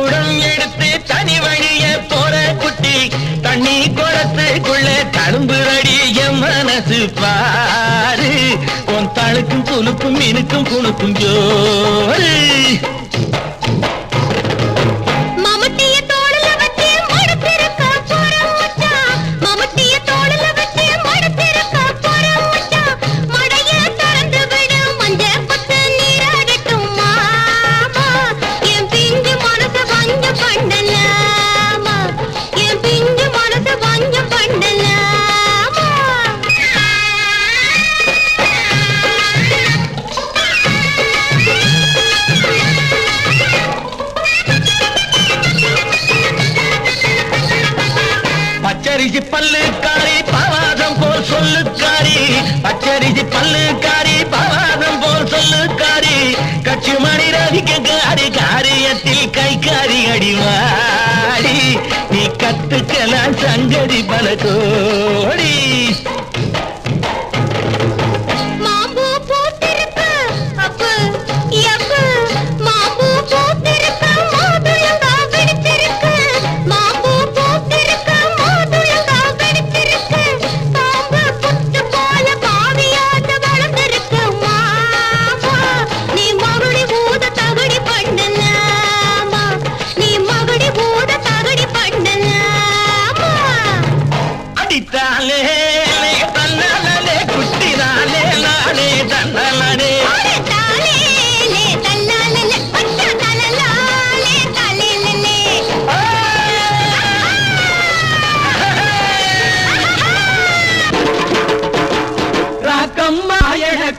குடம் எடுத்து தனி வழிய போற குட்டி தண்ணி குளத்துக்குள்ள தழும்புரடி என் மனசு பாரு உன் தழுக்கும் துளுக்கும் மினுக்கும் குணுக்கும் ஜோரு பச்சரிசி பல்லுக்காரி பவாதம் போல் சொல்லுக்காரி பச்சரிசி பல்லுக்காரி பவாதம் போல் சொல்லுக்காரி கட்சி மணி ரவிக்காரி காரியத்தில் கைக்காரி அடிவாடி நீ கத்துக்கலாம் சங்கதி பல கோடி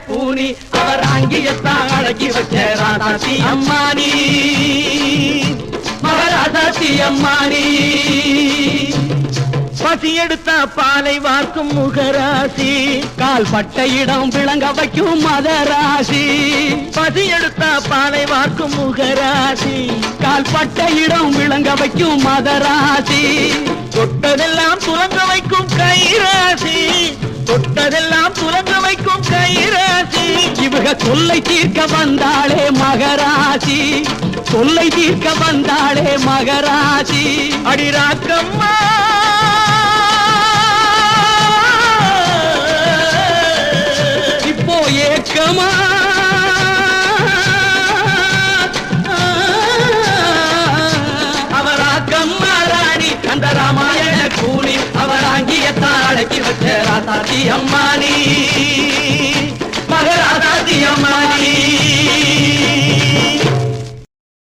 கூனி அவர் அங்கியத்தான் அழகி வச்ச ராதாசி அம்மானி மகராதாசி அம்மானி பசி எடுத்த பாலை வார்க்கும் முகராசி கால் பட்ட இடம் விளங்க வைக்கும் மதராசி பசி எடுத்த பாலை வார்க்கும் முகராசி கால் பட்ட இடம் விளங்க வைக்கும் மதராசி தொட்டதெல்லாம் துலங்க வைக்கும் கைராசி தொட்டதெல்லாம் துலங்க வைக்கும் கைராசி இவக தொல்லை தீர்க்க வந்தாளே மகராசி தொல்லை தீர்க்க வந்தாளே மகராசி அடிராக்கம்மா இப்போ ஏக்கமா அவராக்கம்மா ராணி அந்த ராமாயண கூலி அவராங்கிய தாழக்கி வச்ச ராசாத்தி அம்மானி